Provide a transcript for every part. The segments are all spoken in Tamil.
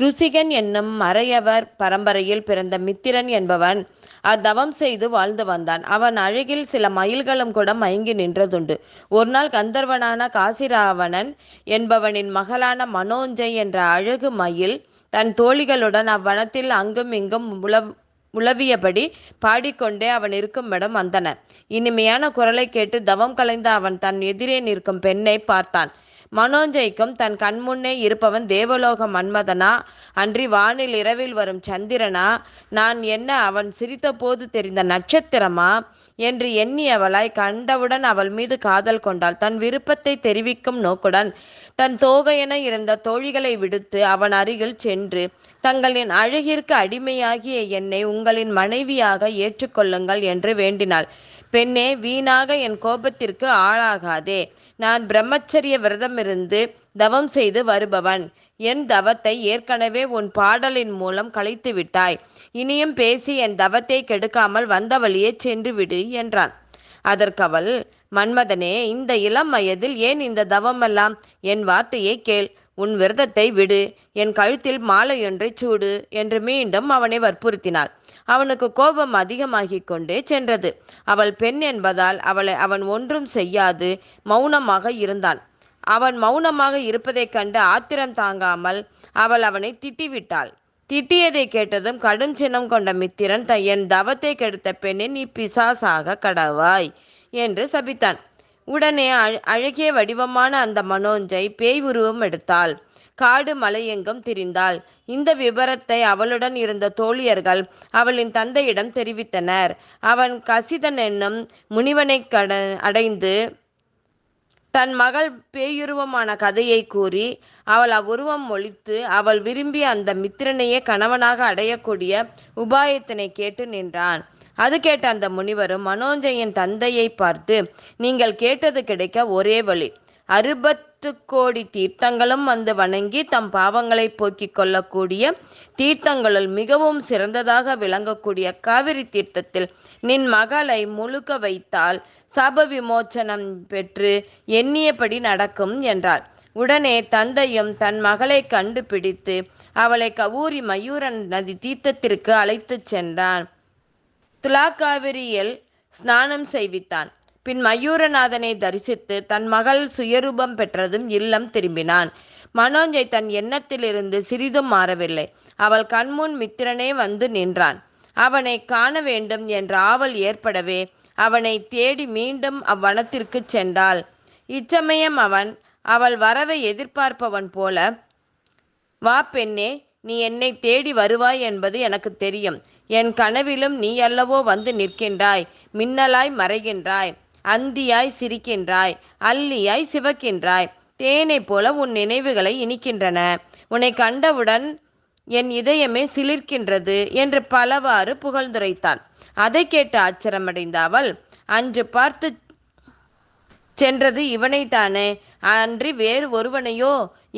ருசிகன் என்னும் மறையவர் பரம்பரையில் பிறந்த மித்திரன் என்பவன் அத்தவம் செய்து வாழ்ந்து வந்தான். அவன் அழகில் சில மயில்களும் கூட மயங்கி நின்றதுண்டு. ஒரு நாள் கந்தர்வனான காசிராவணன் என்பவனின் மகளான மனோஞ்சை என்ற அழகு மயில் தன் தோழிகளுடன் அவ்வனத்தில் அங்கும் இங்கும் உலவியபடி பாடிக்கொண்டே அவன் இருக்குமிடம் வந்தன. இனிமையான குரலை கேட்டு தவம் கலைந்த அவன் தன் எதிரே நிற்கும் பெண்ணை பார்த்தான். மனோஞ்சைக்கும் தன் கண்முன்னே இருப்பவன் தேவலோக மன்மதனா, அன்றி வானில் இரவில் வரும் சந்திரனா, நான் என்ன அவன் சிரித்தபோது தெரிந்த நட்சத்திரமா என்று எண்ணியவளாய் கண்டவுடன் அவள் மீது காதல் கொண்டாள். தன் விருப்பத்தை தெரிவிக்கும் நோக்குடன் தன் தோகையென இருந்த தோழிகளை விடுத்து அவன் அருகில் சென்று, தங்களின் அழகிற்கு அடிமையாகிய என்னை உங்களின் மனைவியாக ஏற்றுக்கொள்ளுங்கள் என்று வேண்டினாள். பெண்ணே, வீணாக என் கோபத்திற்கு ஆளாகாதே. நான் பிரம்மச்சரிய விரதமிருந்து தவம் செய்து வருபவன். என் தவத்தை ஏற்கனவே உன் பாடலின் மூலம் கலைத்து விட்டாய். இனியும் பேசி என் தவத்தை கெடுக்காமல் வந்த வழியே சென்று விடு என்றான். அதற்கவள், மன்மதனே, இந்த இளம் வயதில் ஏன் இந்த தவமெல்லாம்? என் வார்த்தையை கேள். உன் விரதத்தை விடு. என் கழுத்தில் மாலையொன்றை சூடு என்று மீண்டும் அவனை வற்புறுத்தினாள். அவனுக்கு கோபம் அதிகமாகிக் கொண்டே சென்றது. அவள் பெண் என்பதால் அவன் ஒன்றும் செய்யாது மௌனமாக இருந்தான். அவன் மௌனமாக இருப்பதைக் கண்டு ஆத்திரம் தாங்காமல் அவள் அவனை திட்டிவிட்டாள். திட்டியதை கேட்டதும் கடும் சினம் கொண்ட மித்திரன், என் தவத்தை கெடுத்த பெண்ணை நீ பிசாசாக கடவாய் என்று சபித்தான். உடனே அழகிய வடிவமான அந்த மனோஞ்சை பேய் உருவம் எடுத்தாள். காடு மலையெங்கும் திரிந்தாள். இந்த விபரத்தை அவளுடன் இருந்த தோழியர்கள் அவளின் தந்தையிடம் தெரிவித்தனர். அவன் கசிதன் என்னும் முனிவனை அடைந்து தன் மகள் பேயுருவமான கதையை கூறி அவள் அவ்வுருவம் ஒழித்து அவள் விரும்பிய அந்த மித்திரனையே கணவனாக அடையக்கூடிய உபாயத்தினை கேட்டு நின்றான். அது கேட்ட அந்த முனிவரும் மனோஞ்சையின் தந்தையை பார்த்து, நீங்கள் கேட்டது கிடைக்க ஒரே வழி. 60 கோடி தீர்த்தங்களும் வந்து வணங்கி தம் பாவங்களை போக்கிக் கொள்ளக்கூடிய தீர்த்தங்களுள் மிகவும் சிறந்ததாக விளங்கக்கூடிய காவிரி தீர்த்தத்தில் நின் மகளை முழுக்க வைத்தால் சாப விமோச்சனம் பெற்று எண்ணியபடி நடக்கும் என்றார். உடனே தந்தையும் தன் மகளை கண்டுபிடித்து அவளை கவூரி மயூரன் நதி தீர்த்தத்திற்கு அழைத்துச் சென்றான். துலாக்காவிரியில் ஸ்நானம் செய்வித்தான். பின் மயூரநாதனை தரிசித்து தன் மகள் சுயரூபம் பெற்றதும் இல்லம் திரும்பினான். மனோஞ்சை தன் எண்ணத்திலிருந்து சிறிதும் மாறவில்லை. அவள் கண்முன் மித்திரனே வந்து நின்றான். அவனை காண வேண்டும் என்ற ஆவல் ஏற்படவே அவனை தேடி மீண்டும் அவ்வனத்திற்கு சென்றாள். இச்சமயம் அவள் வரவை எதிர்பார்ப்பவன் போல, வா பெண்ணே, நீ என்னை தேடி வருவாய் என்பது எனக்கு தெரியும். என் கனவிலும் நீ அல்லவோ வந்து நிற்கின்றாய். மின்னலாய் மறைகின்றாய், அந்தியாய் சிரிக்கின்றாய், அல்லியாய் சிவக்கின்றாய். தேனை போல உன் நினைவுகளை இனிக்கின்றன. உன்னை கண்டவுடன் என் இதயமே சிலிர்க்கின்றது என்று பலவாறு புகழ்ந்துரைத்தான். அதை கேட்டு ஆச்சரியமடைந்த அவள், அன்று பார்த்து சென்றது இவனைத்தானே, அன்றி வேறு ஒருவனையோ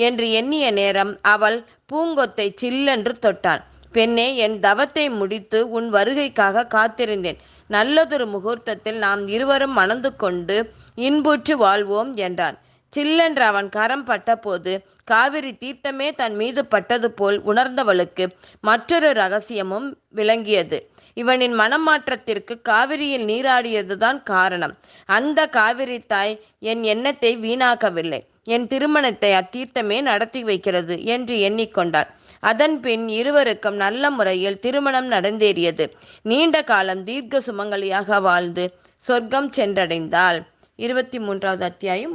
என்று எண்ணிய நேரம் அவள் பூங்கொத்தை சில்லென்று தொட்டான். பெண்ணே, என் தவத்தை முடித்து உன் வருகைக்காக காத்திருந்தேன். நல்லதொரு முகூர்த்தத்தில் நாம் இருவரும் மணந்து கொண்டு இன்புற்று வாழ்வோம் என்றான். சில்லென்று அவன் கரம் பட்டபோது காவிரி தீர்த்தமே தன் மீது பட்டது போல் உணர்ந்தவளுக்கு மற்றொரு ரகசியமும் விளங்கியது. இவனின் மனமாற்றத்திற்கு காவிரியில் நீராடியதுதான் காரணம். அந்த காவிரி தாய் என் எண்ணத்தை வீணாக்கவில்லை. என் திருமணத்தை அத்தீர்த்தமே நடத்தி வைக்கிறது என்று எண்ணிக்கொண்டாள். அதன் பின் இருவருக்கும் நல்ல முறையில் திருமணம் நடந்தேறியது. நீண்ட காலம் தீர்க்க சுமங்கலியாக வாழ்ந்து சொர்க்கம் சென்றடைந்தாள். 23வது அத்தியாயம்.